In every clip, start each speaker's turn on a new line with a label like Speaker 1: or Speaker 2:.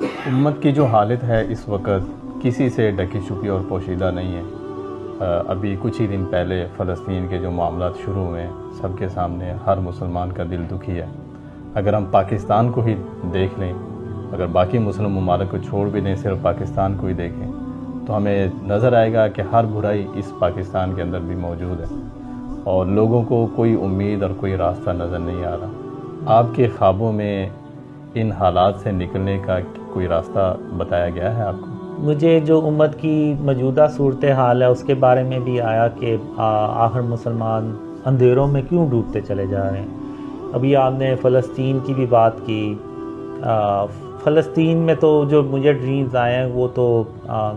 Speaker 1: امت کی جو حالت ہے اس وقت کسی سے ڈکی چھپی اور پوشیدہ نہیں ہے۔ ابھی کچھ ہی دن پہلے فلسطین کے جو معاملات شروع ہوئے سب کے سامنے، ہر مسلمان کا دل دکھی ہے۔ اگر ہم پاکستان کو ہی دیکھ لیں، اگر باقی مسلم ممالک کو چھوڑ بھی دیں، صرف پاکستان کو ہی دیکھیں تو ہمیں نظر آئے گا کہ ہر برائی اس پاکستان کے اندر بھی موجود ہے، اور لوگوں کو کوئی امید اور کوئی راستہ نظر نہیں آ رہا۔ آپ کے خوابوں میں ان حالات سے نکلنے کا کوئی راستہ بتایا گیا ہے آپ کو؟
Speaker 2: مجھے جو امت کی موجودہ صورتحال ہے اس کے بارے میں بھی آیا کہ آخر مسلمان اندھیروں میں کیوں ڈوبتے چلے جا رہے ہیں۔ ابھی آپ نے فلسطین کی بھی بات کی۔ فلسطین میں تو جو مجھے ڈریمز آئے ہیں وہ تو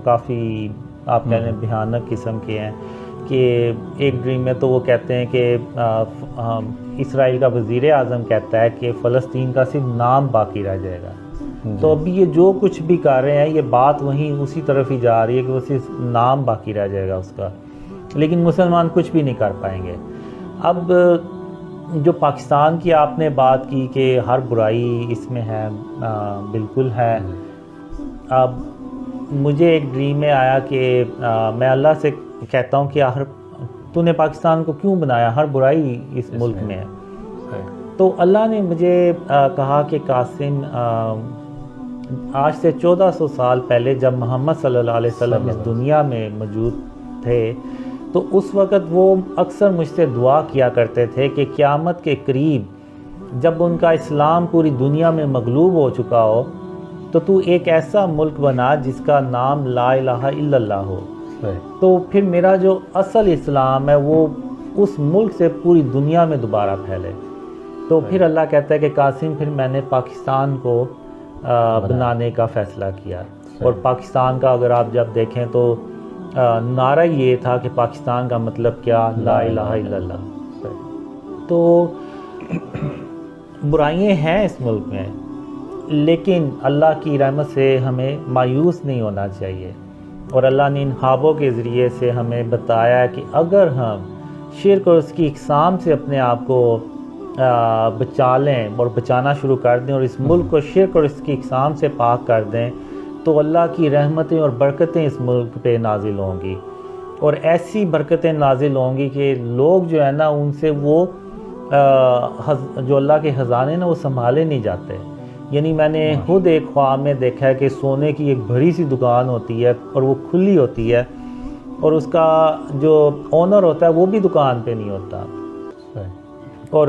Speaker 2: کافی آپ کہہ رہے ہیں بھیانک قسم کے ہیں، کہ ایک ڈریم میں تو وہ کہتے ہیں کہ اسرائیل کا وزیر اعظم کہتا ہے کہ فلسطین کا صرف نام باقی رہ جائے گا۔ تو ابھی یہ جو کچھ بھی کر رہے ہیں یہ بات وہیں اسی طرف ہی جا رہی ہے کہ وہ صرف نام باقی رہ جائے گا اس کا، لیکن مسلمان کچھ بھی نہیں کر پائیں گے۔ اب جو پاکستان کی آپ نے بات کی کہ ہر برائی اس میں ہے، بالکل ہے۔ اب مجھے ایک ڈریم میں آیا کہ میں اللہ سے کہتا ہوں کہ آخر تو نے پاکستان کو کیوں بنایا، ہر برائی اس ملک میں ہے۔ تو اللہ نے مجھے کہا کہ قاسم، آج سے 1400 سال پہلے جب محمد صلی اللہ علیہ وسلم اس دنیا میں موجود تھے تو اس وقت وہ اکثر مجھ سے دعا کیا کرتے تھے کہ قیامت کے قریب جب ان کا اسلام پوری دنیا میں مغلوب ہو چکا ہو تو ایک ایسا ملک بنا جس کا نام لا الہ الا اللہ ہو، تو پھر میرا جو اصل اسلام ہے وہ اس ملک سے پوری دنیا میں دوبارہ پھیلے۔ تو پھر اللہ کہتا ہے کہ قاسم پھر میں نے پاکستان کو بنانے کا فیصلہ کیا، اور پاکستان کا اگر آپ جب دیکھیں تو نعرہ یہ تھا کہ پاکستان کا مطلب کیا، لا الہ الا اللہ۔ تو برائیاں ہیں اس ملک میں، لیکن اللہ کی رحمت سے ہمیں مایوس نہیں ہونا چاہیے، اور اللہ نے ان خوابوں کے ذریعے سے ہمیں بتایا ہے کہ اگر ہم شرک اور اس کی اقسام سے اپنے آپ کو بچا لیں اور بچانا شروع کر دیں، اور اس ملک کو شرک اور اس کی اقسام سے پاک کر دیں، تو اللہ کی رحمتیں اور برکتیں اس ملک پہ نازل ہوں گی، اور ایسی برکتیں نازل ہوں گی کہ لوگ جو ہے نا ان سے وہ جو اللہ کے خزانے نا وہ سنبھالے نہیں جاتے۔ یعنی میں نے خود ایک خواب میں دیکھا ہے کہ سونے کی ایک بڑی سی دکان ہوتی ہے اور وہ کھلی ہوتی ہے، اور اس کا جو اونر ہوتا ہے وہ بھی دکان پہ نہیں ہوتا، اور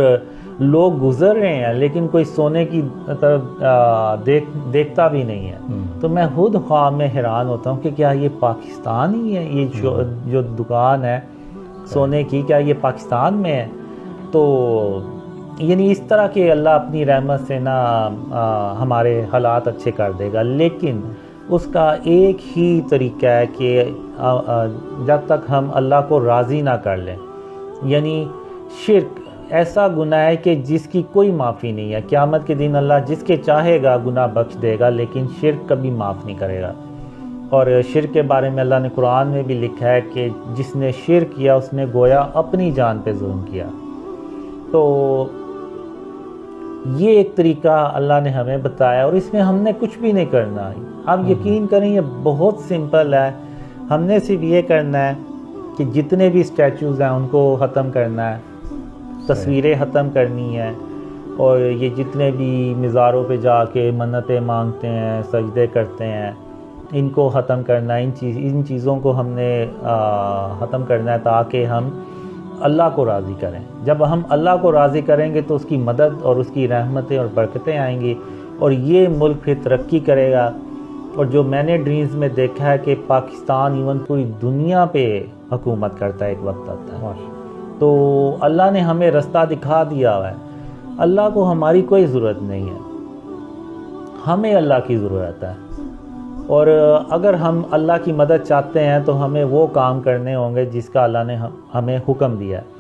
Speaker 2: لوگ گزر رہے ہیں لیکن کوئی سونے کی طرف دیکھتا بھی نہیں ہے۔ تو میں خود خواب میں حیران ہوتا ہوں کہ کیا یہ پاکستان ہی ہے، یہ جو دکان ہے سونے کی، کیا یہ پاکستان میں ہے؟ تو یعنی اس طرح کہ اللہ اپنی رحمت سے نا ہمارے حالات اچھے کر دے گا، لیکن اس کا ایک ہی طریقہ ہے کہ جب تک ہم اللہ کو راضی نہ کر لیں، یعنی شرک ایسا گناہ ہے کہ جس کی کوئی معافی نہیں ہے۔ قیامت کے دن اللہ جس کے چاہے گا گناہ بخش دے گا، لیکن شرک کبھی معاف نہیں کرے گا۔ اور شرک کے بارے میں اللہ نے قرآن میں بھی لکھا ہے کہ جس نے شرک کیا اس نے گویا اپنی جان پہ ظلم کیا۔ تو یہ ایک طریقہ اللہ نے ہمیں بتایا، اور اس میں ہم نے کچھ بھی نہیں کرنا۔ آپ یقین کریں یہ بہت سمپل ہے، ہم نے صرف یہ کرنا ہے کہ جتنے بھی اسٹیچوز ہیں ان کو ختم کرنا ہے، تصویریں ختم کرنی ہیں، اور یہ جتنے بھی مزاروں پہ جا کے منتیں مانگتے ہیں، سجدے کرتے ہیں، ان کو ختم کرنا ہے۔ ان چیزوں کو ہم نے ختم کرنا ہے تاکہ ہم اللہ کو راضی کریں۔ جب ہم اللہ کو راضی کریں گے تو اس کی مدد اور اس کی رحمتیں اور برکتیں آئیں گی، اور یہ ملک پھر ترقی کرے گا۔ اور جو میں نے ڈریمز میں دیکھا ہے کہ پاکستان ایون پوری دنیا پہ حکومت کرتا ہے ایک وقت آتا ہے۔ تو اللہ نے ہمیں رستہ دکھا دیا ہے، اللہ کو ہماری کوئی ضرورت نہیں ہے، ہمیں اللہ کی ضرورت ہے۔ اور اگر ہم اللہ کی مدد چاہتے ہیں تو ہمیں وہ کام کرنے ہوں گے جس کا اللہ نے ہمیں حکم دیا ہے۔